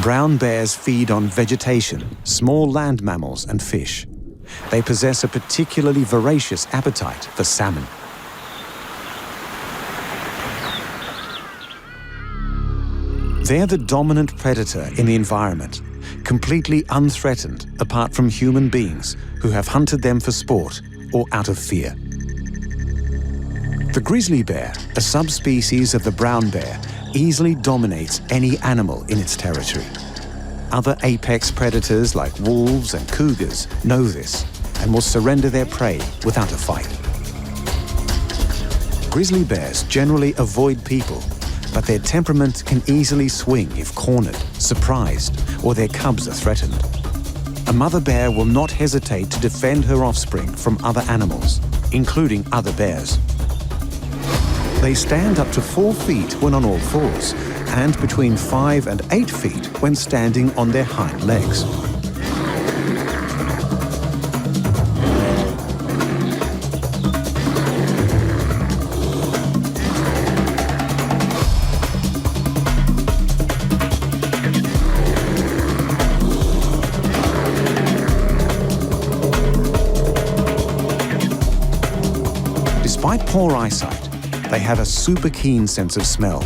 Brown bears feed on vegetation, small land mammals and fish. They possess a particularly voracious appetite for salmon. They're the dominant predator in the environment, completely unthreatened apart from human beings who have hunted them for sport or out of fear. The grizzly bear, a subspecies of the brown bear, easily dominates any animal in its territory. Other apex predators like wolves and cougars know this and will surrender their prey without a fight. Grizzly bears generally avoid people, but their temperament can easily swing if cornered, surprised, or their cubs are threatened. A mother bear will not hesitate to defend her offspring from other animals, including other bears. They stand up to 4 feet when on all fours, and between 5 and 8 feet when standing on their hind legs. Despite poor eyesight, they have a super keen sense of smell,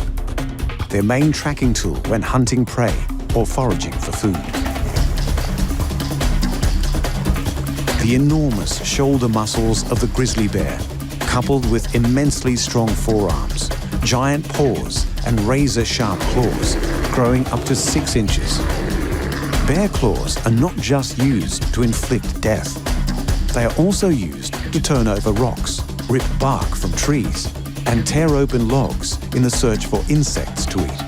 their main tracking tool when hunting prey or foraging for food. The enormous shoulder muscles of the grizzly bear, coupled with immensely strong forearms, giant paws and razor-sharp claws, growing up to 6 inches. Bear claws are not just used to inflict death. They are also used to turn over rocks, rip bark from trees, and tear open logs in the search for insects to eat.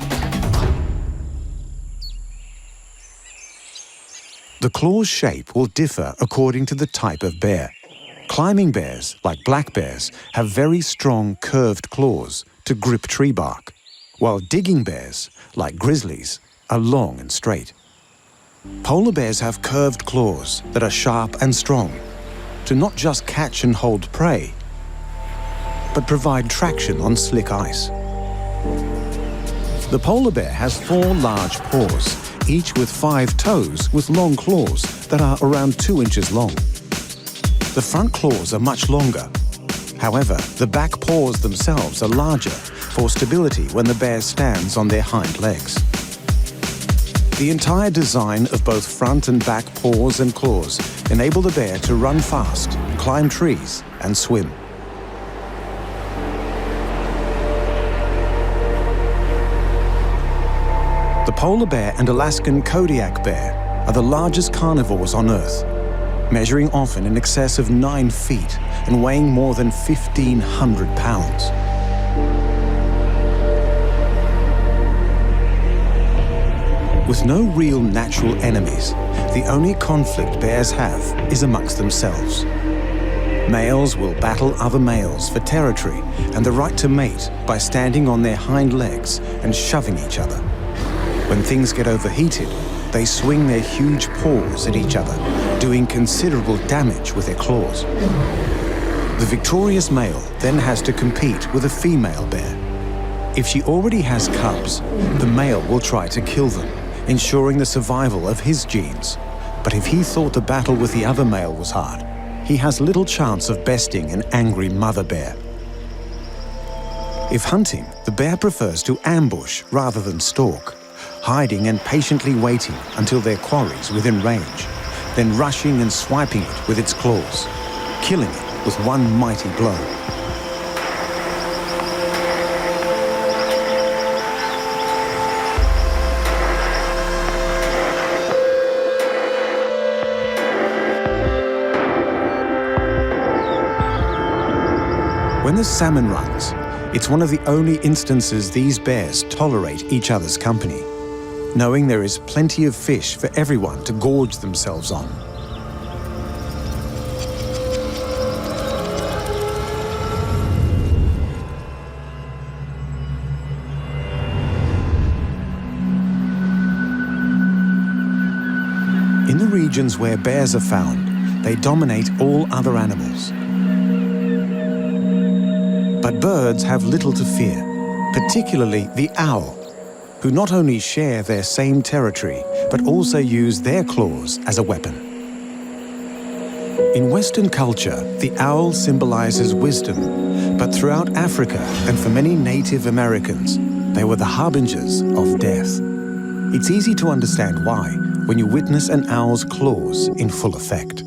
The claw's shape will differ according to the type of bear. Climbing bears, like black bears, have very strong curved claws to grip tree bark, while digging bears, like grizzlies, are long and straight. Polar bears have curved claws that are sharp and strong to not just catch and hold prey, but provide traction on slick ice. The polar bear has 4 large paws, each with 5 toes with long claws that are around 2 inches long. The front claws are much longer. However, the back paws themselves are larger for stability when the bear stands on their hind legs. The entire design of both front and back paws and claws enable the bear to run fast, climb trees, and swim. The polar bear and Alaskan Kodiak bear are the largest carnivores on Earth, measuring often in excess of 9 feet and weighing more than 1,500 pounds. With no real natural enemies, the only conflict bears have is amongst themselves. Males will battle other males for territory and the right to mate by standing on their hind legs and shoving each other. When things get overheated, they swing their huge paws at each other, doing considerable damage with their claws. The victorious male then has to compete with a female bear. If she already has cubs, the male will try to kill them, ensuring the survival of his genes. But if he thought the battle with the other male was hard, he has little chance of besting an angry mother bear. If hunting, the bear prefers to ambush rather than stalk, hiding and patiently waiting until their quarry's within range, then rushing and swiping it with its claws, killing it with one mighty blow. When the salmon runs, it's one of the only instances these bears tolerate each other's company, knowing there is plenty of fish for everyone to gorge themselves on. In the regions where bears are found, they dominate all other animals. But birds have little to fear, particularly the owl. who not only share their same territory, but also use their claws as a weapon. In Western culture, the owl symbolizes wisdom, but throughout Africa and for many Native Americans, they were the harbingers of death. It's easy to understand why when you witness an owl's claws in full effect.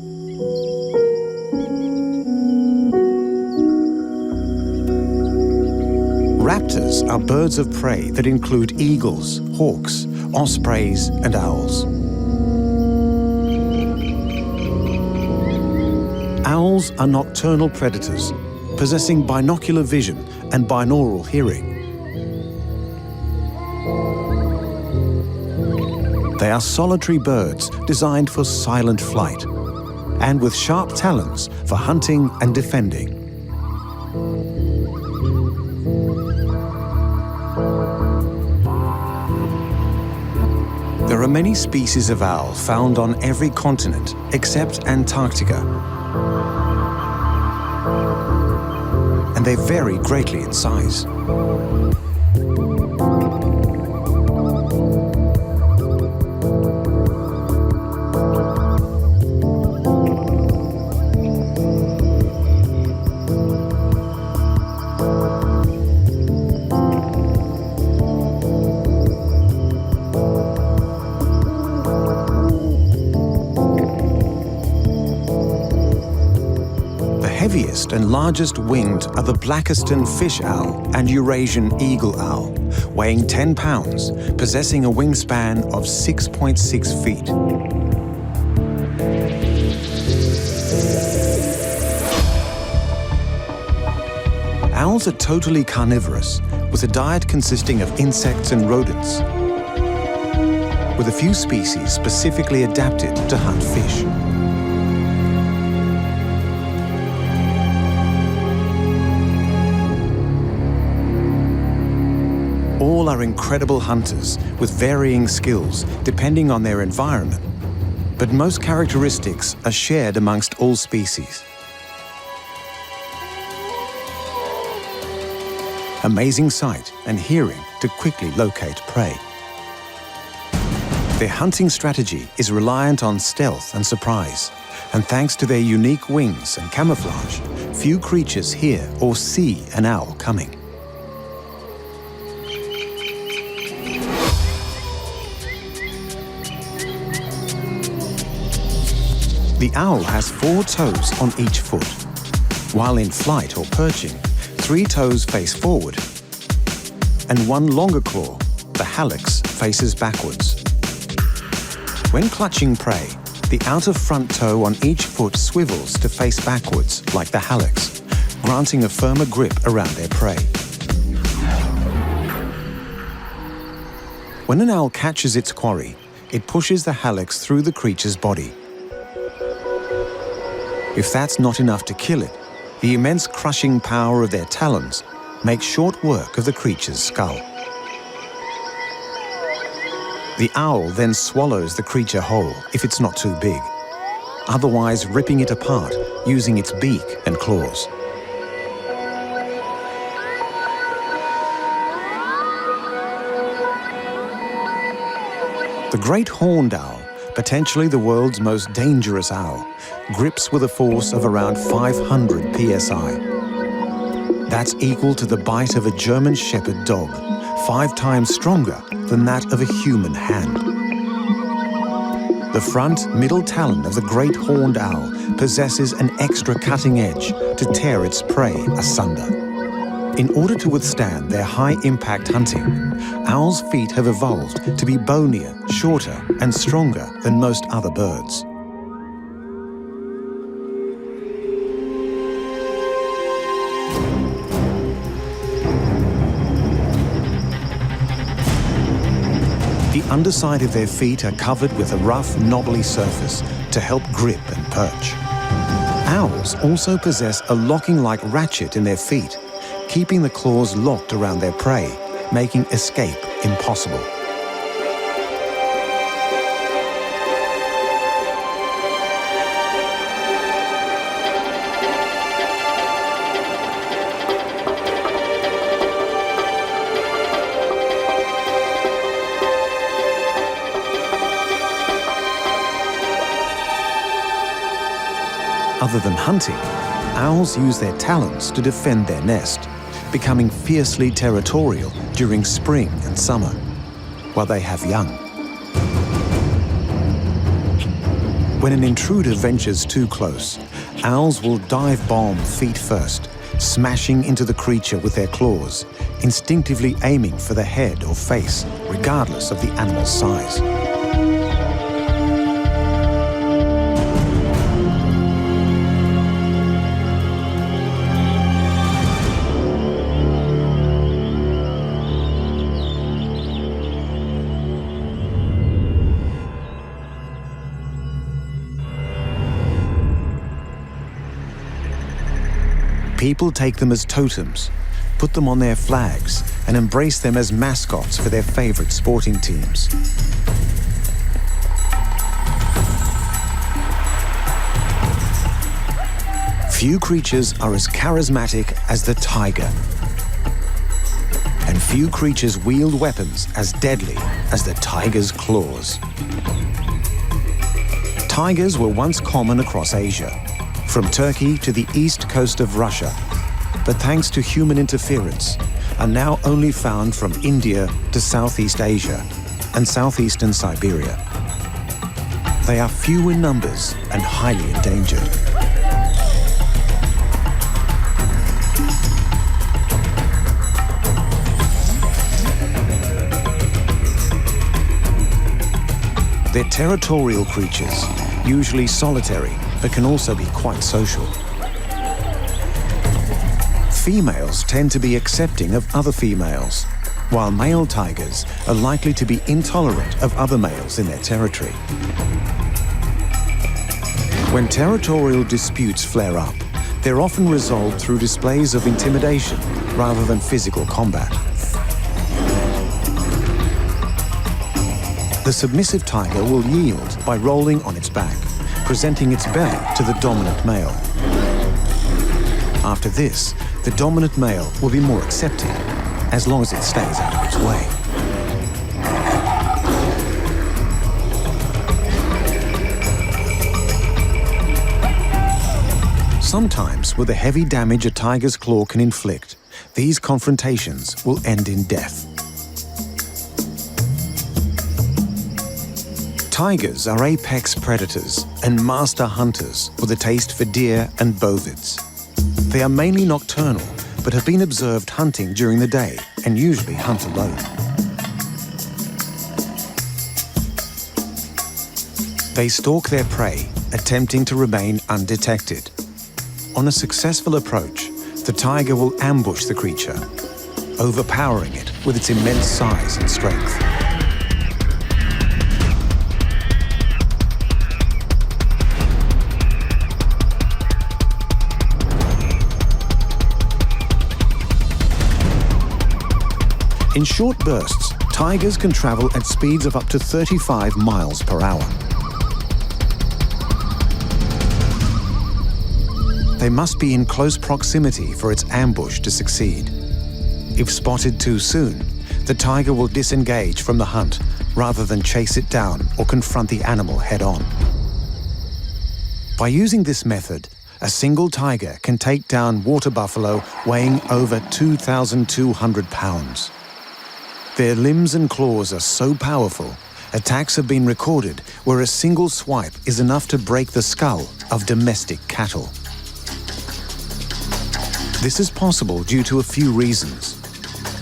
Raptors are birds of prey that include eagles, hawks, ospreys, and owls. Owls are nocturnal predators, possessing binocular vision and binaural hearing. They are solitary birds designed for silent flight, and with sharp talons for hunting and defending. There are many species of owl found on every continent except Antarctica, and they vary greatly in size. The heaviest and largest winged are the Blackiston fish owl and Eurasian eagle owl, weighing 10 pounds, possessing a wingspan of 6.6 feet. Owls are totally carnivorous, with a diet consisting of insects and rodents, with a few species specifically adapted to hunt fish. All are incredible hunters with varying skills depending on their environment, but most characteristics are shared amongst all species. Amazing sight and hearing to quickly locate prey. Their hunting strategy is reliant on stealth and surprise, and thanks to their unique wings and camouflage, few creatures hear or see an owl coming. The owl has 4 toes on each foot. While in flight or perching, 3 toes face forward, and 1 longer claw, the hallux, faces backwards. When clutching prey, the outer front toe on each foot swivels to face backwards like the hallux, granting a firmer grip around their prey. When an owl catches its quarry, it pushes the hallux through the creature's body. If that's not enough to kill it, the immense crushing power of their talons makes short work of the creature's skull. The owl then swallows the creature whole if it's not too big, otherwise ripping it apart using its beak and claws. The great horned owl, potentially the world's most dangerous owl, grips with a force of around 500 psi. That's equal to the bite of a German Shepherd dog, 5 times stronger than that of a human hand. The front middle talon of the great horned owl possesses an extra cutting edge to tear its prey asunder. In order to withstand their high-impact hunting, owls' feet have evolved to be bonier, shorter, and stronger than most other birds. The underside of their feet are covered with a rough, knobbly surface to help grip and perch. Owls also possess a locking-like ratchet in their feet, keeping the claws locked around their prey, making escape impossible. Rather than hunting, owls use their talons to defend their nest, becoming fiercely territorial during spring and summer, while they have young. When an intruder ventures too close, owls will dive bomb feet first, smashing into the creature with their claws, instinctively aiming for the head or face, regardless of the animal's size. People take them as totems, put them on their flags, and embrace them as mascots for their favorite sporting teams. Few creatures are as charismatic as the tiger, and few creatures wield weapons as deadly as the tiger's claws. Tigers were once common across Asia, from Turkey to the east coast of Russia, but thanks to human interference, are now only found from India to Southeast Asia and southeastern Siberia. They are few in numbers and highly endangered. They're territorial creatures, usually solitary, but can also be quite social. Females tend to be accepting of other females, while male tigers are likely to be intolerant of other males in their territory. When territorial disputes flare up, they're often resolved through displays of intimidation rather than physical combat. The submissive tiger will yield by rolling on its back, presenting its belly to the dominant male. After this, the dominant male will be more accepting, as long as it stays out of its way. Sometimes, with the heavy damage a tiger's claw can inflict, these confrontations will end in death. Tigers are apex predators and master hunters with a taste for deer and bovids. They are mainly nocturnal, but have been observed hunting during the day and usually hunt alone. They stalk their prey, attempting to remain undetected. On a successful approach, the tiger will ambush the creature, overpowering it with its immense size and strength. In short bursts, tigers can travel at speeds of up to 35 miles per hour. They must be in close proximity for its ambush to succeed. If spotted too soon, the tiger will disengage from the hunt rather than chase it down or confront the animal head-on. By using this method, a single tiger can take down water buffalo weighing over 2,200 pounds. Their limbs and claws are so powerful, attacks have been recorded where a single swipe is enough to break the skull of domestic cattle. This is possible due to a few reasons.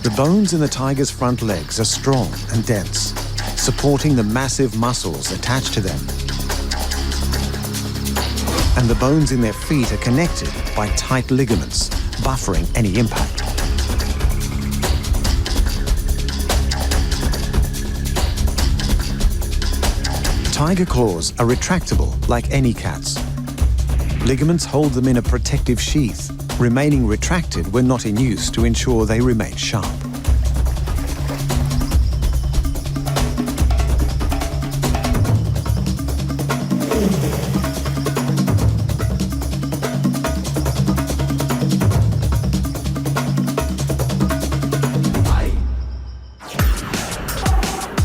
The bones in the tiger's front legs are strong and dense, supporting the massive muscles attached to them. And the bones in their feet are connected by tight ligaments, buffering any impact. Tiger claws are retractable like any cat's. Ligaments hold them in a protective sheath, remaining retracted when not in use to ensure they remain sharp.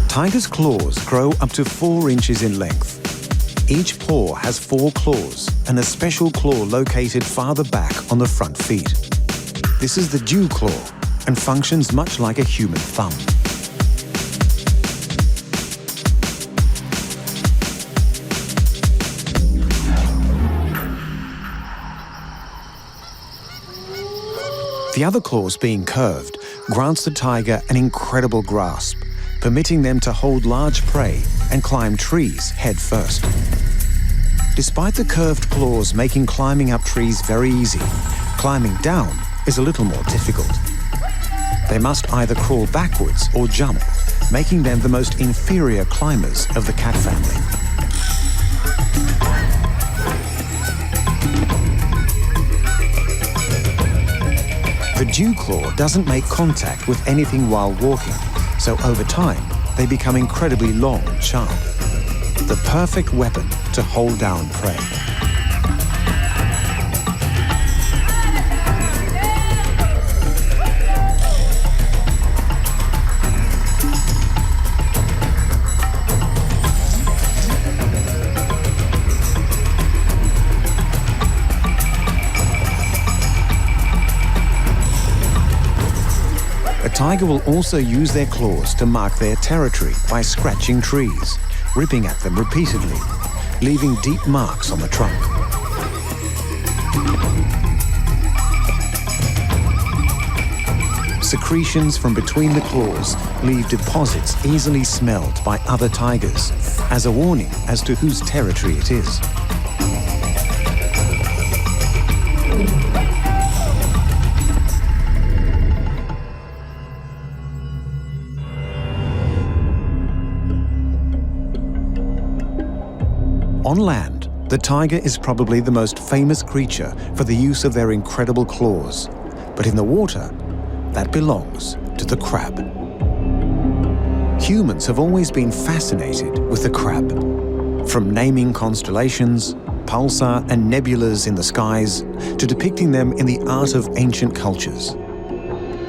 Tigers' claws grow up to 4 inches in length. Each paw has 4 claws and a special claw located farther back on the front feet. This is the dew claw and functions much like a human thumb. The other claws being curved grants the tiger an incredible grasp, permitting them to hold large prey and climb trees head first. Despite the curved claws making climbing up trees very easy, climbing down is a little more difficult. They must either crawl backwards or jump, making them the most inferior climbers of the cat family. The dew claw doesn't make contact with anything while walking, so over time, they become incredibly long and sharp. The perfect weapon to hold down prey. A tiger will also use their claws to mark their territory by scratching trees, ripping at them repeatedly, leaving deep marks on the trunk. Secretions from between the claws leave deposits easily smelled by other tigers, as a warning as to whose territory it is. On land, the tiger is probably the most famous creature for the use of their incredible claws. But in the water, that belongs to the crab. Humans have always been fascinated with the crab. From naming constellations, pulsar and nebulas in the skies, to depicting them in the art of ancient cultures.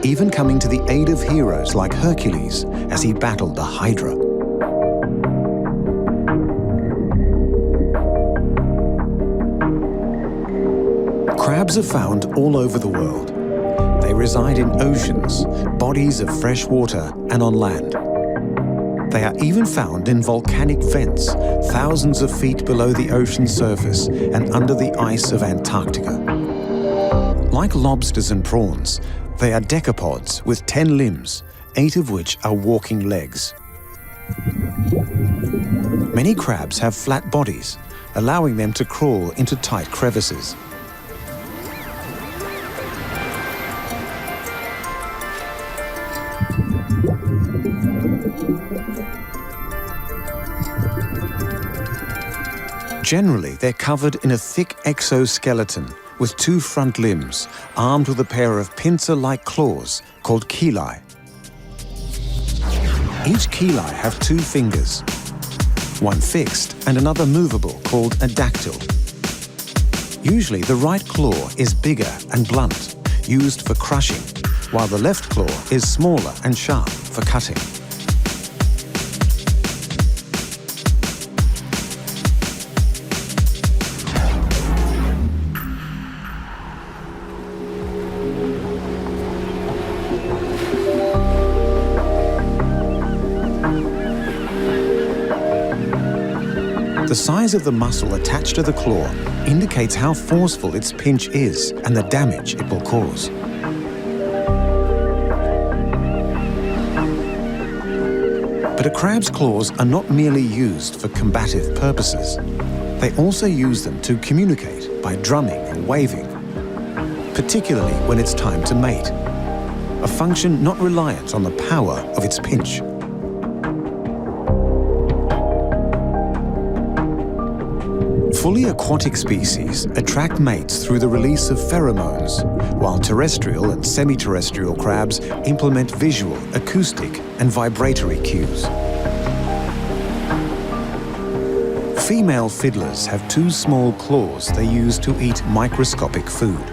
Even coming to the aid of heroes like Hercules as he battled the Hydra. Crabs are found all over the world. They reside in oceans, bodies of fresh water, and on land. They are even found in volcanic vents, thousands of feet below the ocean surface and under the ice of Antarctica. Like lobsters and prawns, they are decapods with 10 limbs, 8 of which are walking legs. Many crabs have flat bodies, allowing them to crawl into tight crevices. Generally, they're covered in a thick exoskeleton with 2 front limbs, armed with a pair of pincer-like claws called chelae. Each chelae have 2 fingers, one fixed and another movable called a dactyl. Usually the right claw is bigger and blunt, used for crushing, while the left claw is smaller and sharp for cutting. The size of the muscle attached to the claw indicates how forceful its pinch is and the damage it will cause. But a crab's claws are not merely used for combative purposes. They also use them to communicate by drumming and waving, particularly when it's time to mate, a function not reliant on the power of its pinch. Fully aquatic species attract mates through the release of pheromones, while terrestrial and semi-terrestrial crabs implement visual, acoustic, and vibratory cues. Female fiddlers have 2 small claws they use to eat microscopic food.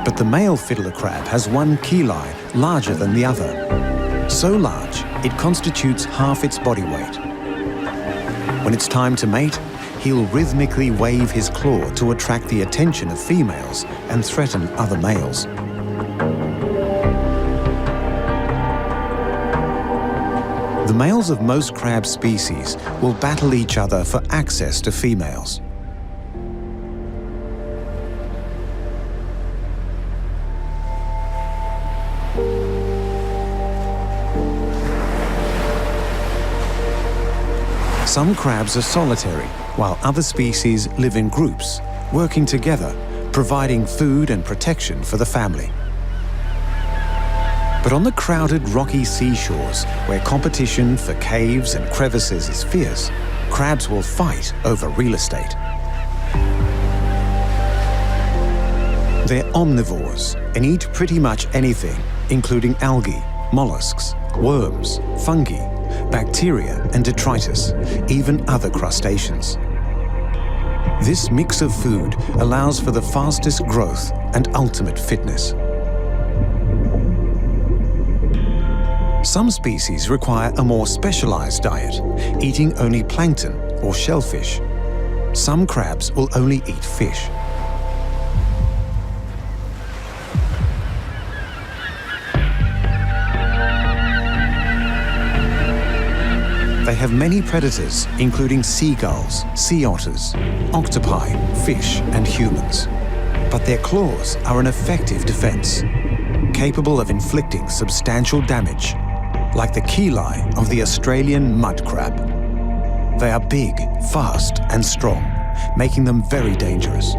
But the male fiddler crab has 1 chelae larger than the other, so large it constitutes half its body weight. When it's time to mate, he'll rhythmically wave his claw to attract the attention of females and threaten other males. The males of most crab species will battle each other for access to females. Some crabs are solitary, while other species live in groups, working together, providing food and protection for the family. But on the crowded rocky seashores, where competition for caves and crevices is fierce, crabs will fight over real estate. They're omnivores and eat pretty much anything, including algae, mollusks, worms, fungi, bacteria and detritus, even other crustaceans. This mix of food allows for the fastest growth and ultimate fitness. Some species require a more specialized diet, eating only plankton or shellfish. Some crabs will only eat fish. They have many predators, including seagulls, sea otters, octopi, fish, and humans. But their claws are an effective defense, capable of inflicting substantial damage, like the chelae of the Australian mud crab. They are big, fast, and strong, making them very dangerous.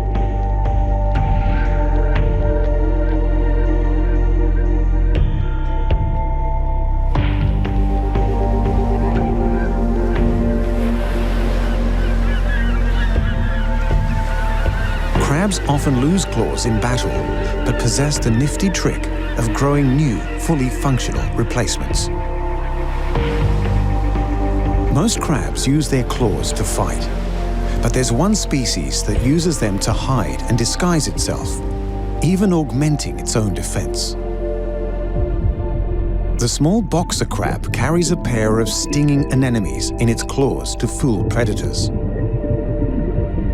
Crabs often lose claws in battle, but possess the nifty trick of growing new, fully functional replacements. Most crabs use their claws to fight, but there's one species that uses them to hide and disguise itself, even augmenting its own defense. The small boxer crab carries a pair of stinging anemones in its claws to fool predators.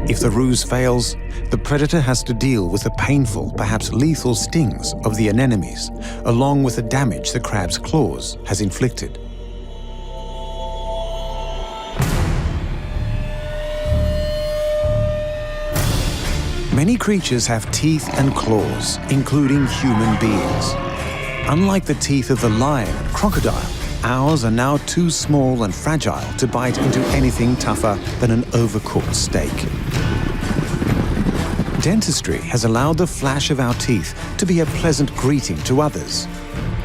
If the ruse fails, the predator has to deal with the painful, perhaps lethal stings of the anemones, along with the damage the crab's claws has inflicted. Many creatures have teeth and claws, including human beings. Unlike the teeth of the lion and crocodile, ours are now too small and fragile to bite into anything tougher than an overcooked steak. Dentistry has allowed the flash of our teeth to be a pleasant greeting to others,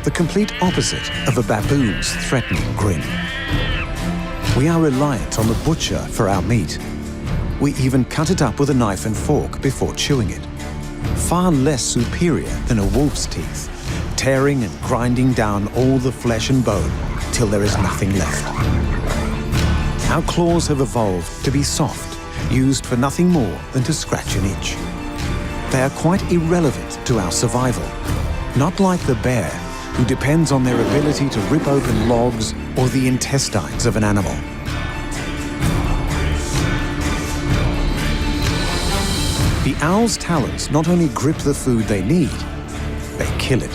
the complete opposite of a baboon's threatening grin. We are reliant on the butcher for our meat. We even cut it up with a knife and fork before chewing it. Far less superior than a wolf's teeth, tearing and grinding down all the flesh and bone till there is nothing left. Our claws have evolved to be soft, used for nothing more than to scratch an itch. They are quite irrelevant to our survival, not like the bear, who depends on their ability to rip open logs or the intestines of an animal. The owl's talons not only grip the food they need, they kill it.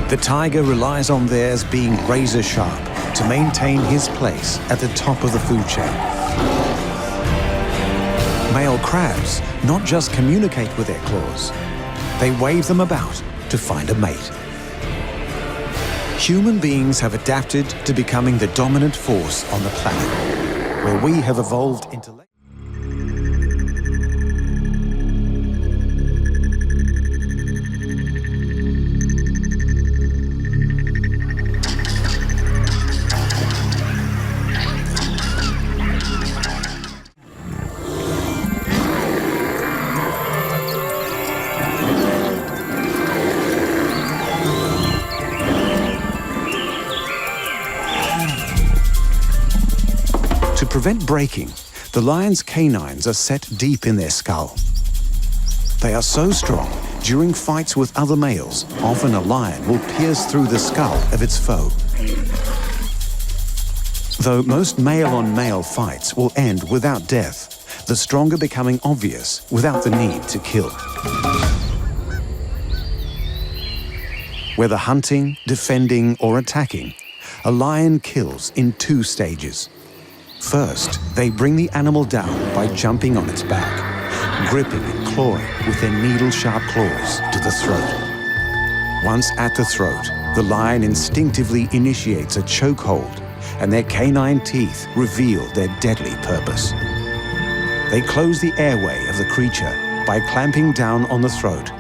The tiger relies on theirs being razor sharp to maintain his place at the top of the food chain. Male crabs not just communicate with their claws, they wave them about to find a mate. Human beings have adapted to becoming the dominant force on the planet, where we have evolved into... To prevent breaking, the lion's canines are set deep in their skull. They are so strong, during fights with other males, often a lion will pierce through the skull of its foe. Though most male-on-male fights will end without death, the stronger becoming obvious without the need to kill. Whether hunting, defending, or attacking, a lion kills in 2 stages. First, they bring the animal down by jumping on its back, gripping and clawing with their needle-sharp claws to the throat. Once at the throat, the lion instinctively initiates a chokehold, and their canine teeth reveal their deadly purpose. They close the airway of the creature by clamping down on the throat,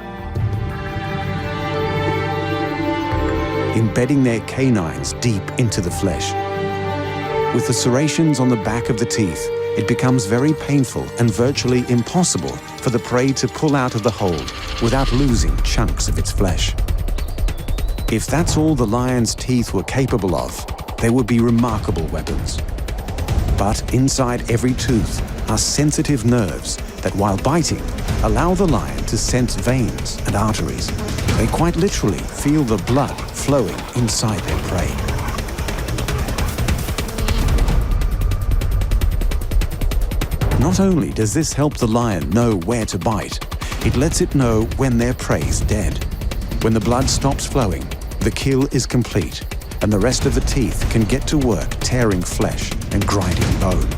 embedding their canines deep into the flesh. With the serrations on the back of the teeth, it becomes very painful and virtually impossible for the prey to pull out of the hold without losing chunks of its flesh. If that's all the lion's teeth were capable of, they would be remarkable weapons. But inside every tooth are sensitive nerves that, while biting, allow the lion to sense veins and arteries. They quite literally feel the blood flowing inside their prey. Not only does this help the lion know where to bite, it lets it know when their prey's dead. When the blood stops flowing, the kill is complete, and the rest of the teeth can get to work tearing flesh and grinding bone.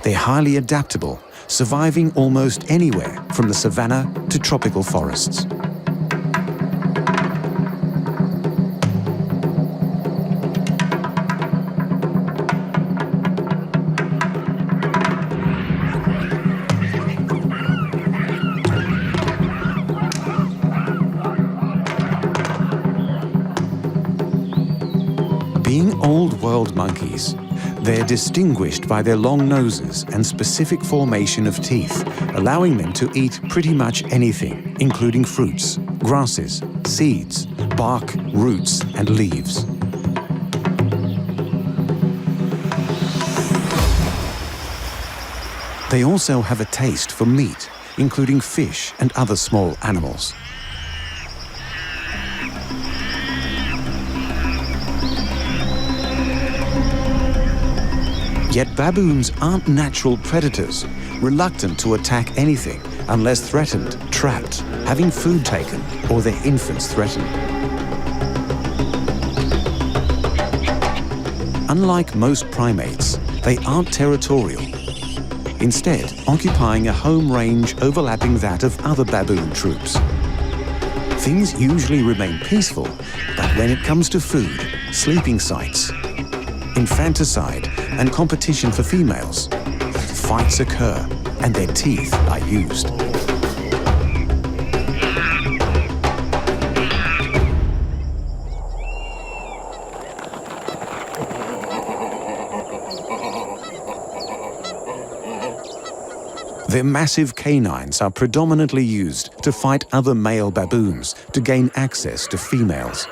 They're highly adaptable, surviving almost anywhere from the savanna to tropical forests. Being old-world monkeys, they're distinguished by their long noses and specific formation of teeth, allowing them to eat pretty much anything, including fruits, grasses, seeds, bark, roots, and leaves. They also have a taste for meat, including fish and other small animals. Yet baboons aren't natural predators, reluctant to attack anything unless threatened, trapped, having food taken, or their infants threatened. Unlike most primates, they aren't territorial, instead occupying a home range overlapping that of other baboon troops. Things usually remain peaceful, but when it comes to food, sleeping sites, infanticide, and competition for females, fights occur and their teeth are used. Their massive canines are predominantly used to fight other male baboons to gain access to females.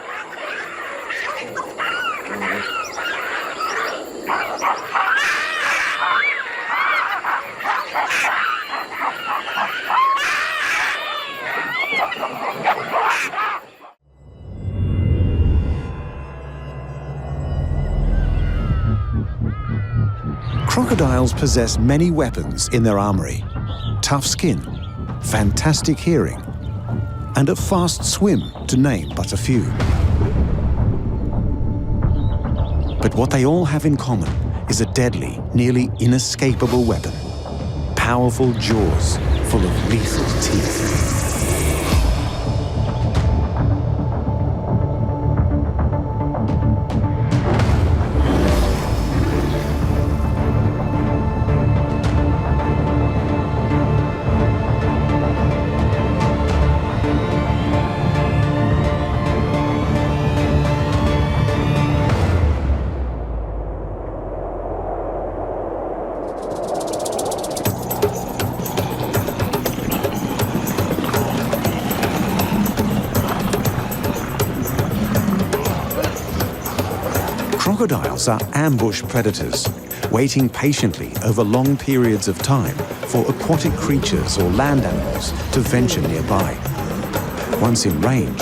Crocodiles possess many weapons in their armory: tough skin, fantastic hearing, and a fast swim, to name but a few. But what they all have in common is a deadly, nearly inescapable weapon: powerful jaws full of lethal teeth. Crocodiles are ambush predators, waiting patiently over long periods of time for aquatic creatures or land animals to venture nearby. Once in range,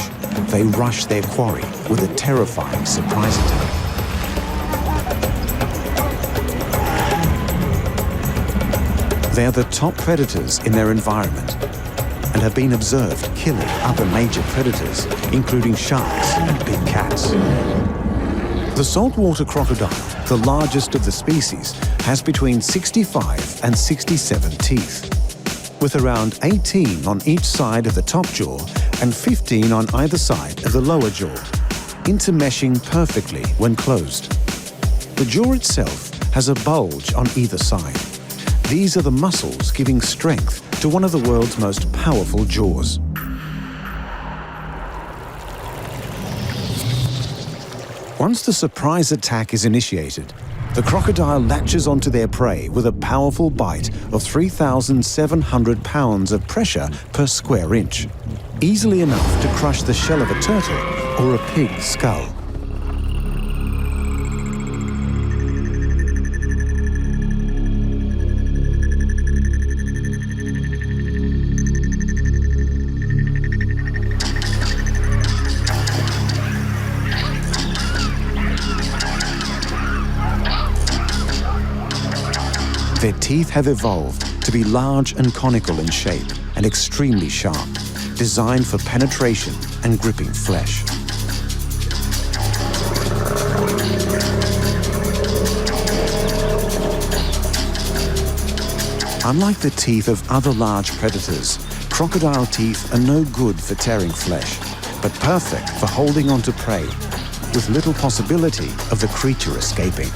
they rush their quarry with a terrifying surprise attack. They are the top predators in their environment and have been observed killing other major predators, including sharks and big cats. The saltwater crocodile, the largest of the species, has between 65 and 67 teeth, with around 18 on each side of the top jaw and 15 on either side of the lower jaw, intermeshing perfectly when closed. The jaw itself has a bulge on either side. These are the muscles giving strength to one of the world's most powerful jaws. Once the surprise attack is initiated, the crocodile latches onto their prey with a powerful bite of 3,700 pounds of pressure per square inch, easily enough to crush the shell of a turtle or a pig's skull. Their teeth have evolved to be large and conical in shape and extremely sharp, designed for penetration and gripping flesh. Unlike the teeth of other large predators, crocodile teeth are no good for tearing flesh, but perfect for holding onto prey, with little possibility of the creature escaping.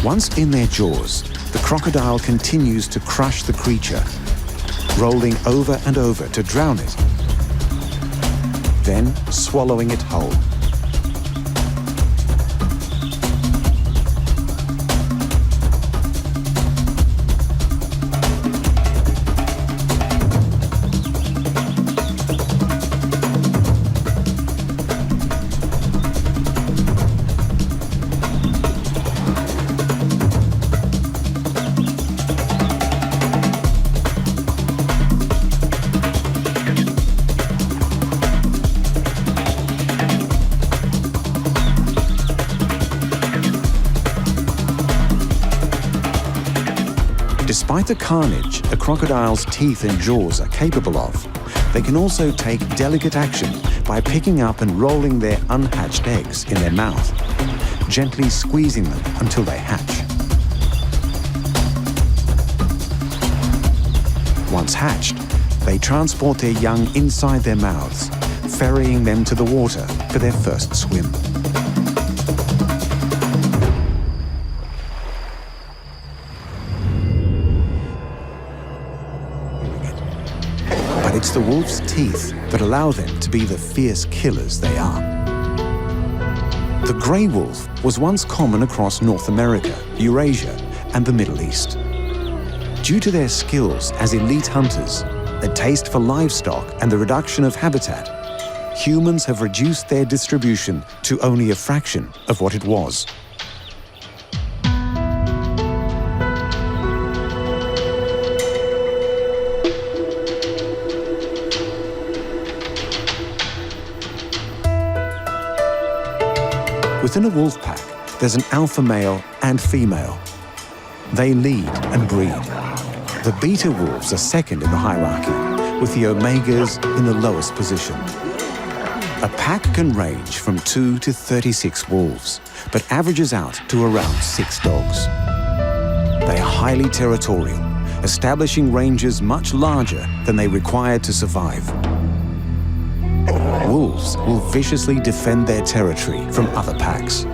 Once in their jaws, the crocodile continues to crush the creature, rolling over and over to drown it, then swallowing it whole. Despite the carnage a crocodile's teeth and jaws are capable of, they can also take delicate action by picking up and rolling their unhatched eggs in their mouth, gently squeezing them until they hatch. Once hatched, they transport their young inside their mouths, ferrying them to the water for their first swim. It's the wolf's teeth that allow them to be the fierce killers they are. The grey wolf was once common across North America, Eurasia, and the Middle East. Due to their skills as elite hunters, a taste for livestock, and the reduction of habitat, humans have reduced their distribution to only a fraction of what it was. Within a wolf pack, there's an alpha male and female. They lead and breed. The beta wolves are second in the hierarchy, with the omegas in the lowest position. A pack can range from 2 to 36 wolves, but averages out to around 6 dogs. They are highly territorial, establishing ranges much larger than they require to survive. Wolves will viciously defend their territory from other packs.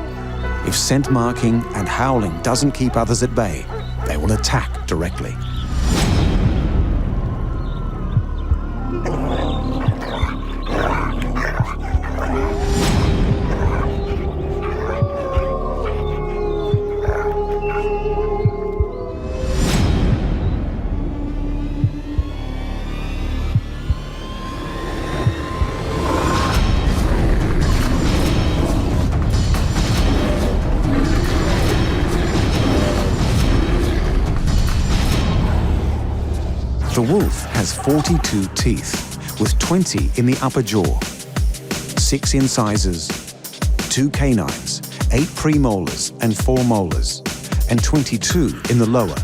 If scent marking and howling doesn't keep others at bay, they will attack directly. The wolf has 42 teeth, with 20 in the upper jaw, 6 incisors, 2 canines, 8 premolars and 4 molars, and 22 in the lower,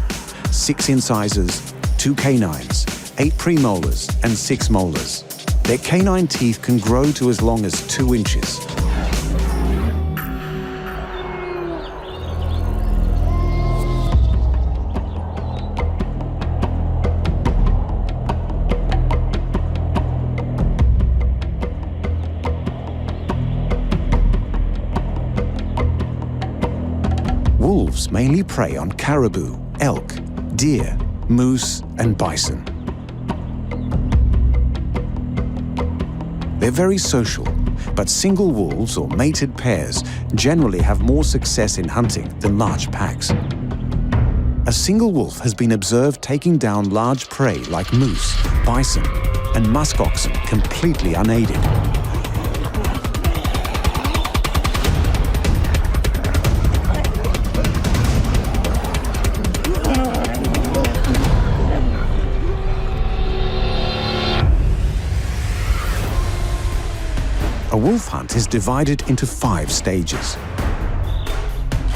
6 incisors, 2 canines, 8 premolars and 6 molars. Their canine teeth can grow to as long as 2 inches. Wolves mainly prey on caribou, elk, deer, moose, and bison. They're very social, but single wolves or mated pairs generally have more success in hunting than large packs. A single wolf has been observed taking down large prey like moose, bison, and muskoxen completely unaided. A wolf hunt is divided into 5 stages.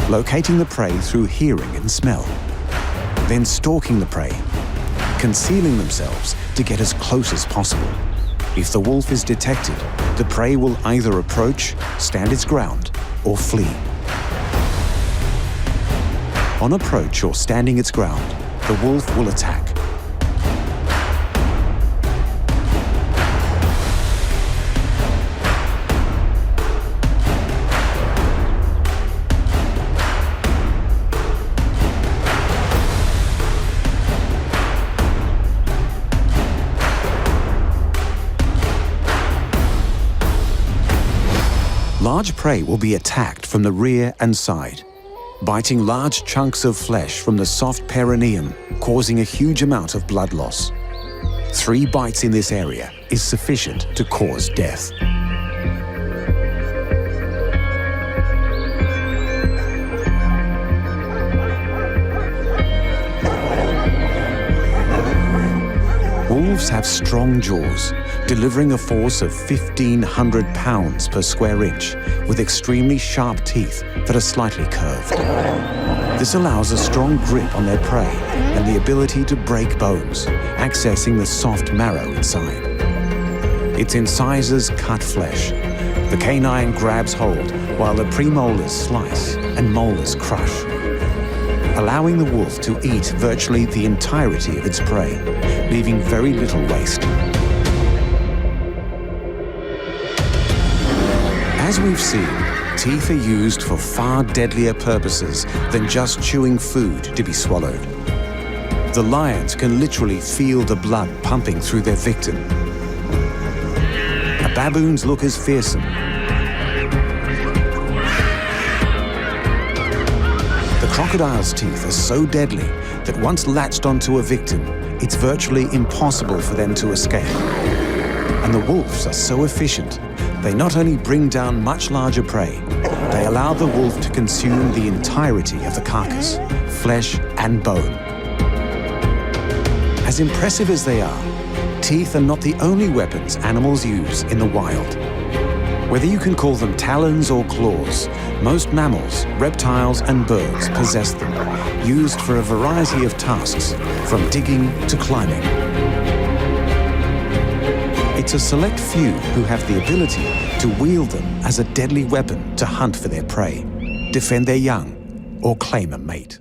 Locating the prey through hearing and smell, then stalking the prey, concealing themselves to get as close as possible. If the wolf is detected, the prey will either approach, stand its ground, or flee. On approach or standing its ground, the wolf will attack. Large prey will be attacked from the rear and side, biting large chunks of flesh from the soft perineum, causing a huge amount of blood loss. 3 bites in this area is sufficient to cause death. Wolves have strong jaws, delivering a force of 1,500 pounds per square inch, with extremely sharp teeth that are slightly curved. This allows a strong grip on their prey and the ability to break bones, accessing the soft marrow inside. Its incisors cut flesh. The canine grabs hold while the premolars slice and molars crush, allowing the wolf to eat virtually the entirety of its prey, leaving very little waste. As we've seen, teeth are used for far deadlier purposes than just chewing food to be swallowed. The lions can literally feel the blood pumping through their victim. A baboon's look is fearsome. The crocodile's teeth are so deadly that once latched onto a victim, it's virtually impossible for them to escape. And the wolves are so efficient, they not only bring down much larger prey, they allow the wolf to consume the entirety of the carcass, flesh and bone. As impressive as they are, teeth are not the only weapons animals use in the wild. Whether you can call them talons or claws, most mammals, reptiles and birds possess them, used for a variety of tasks, from digging to climbing. It's a select few who have the ability to wield them as a deadly weapon to hunt for their prey, defend their young, or claim a mate.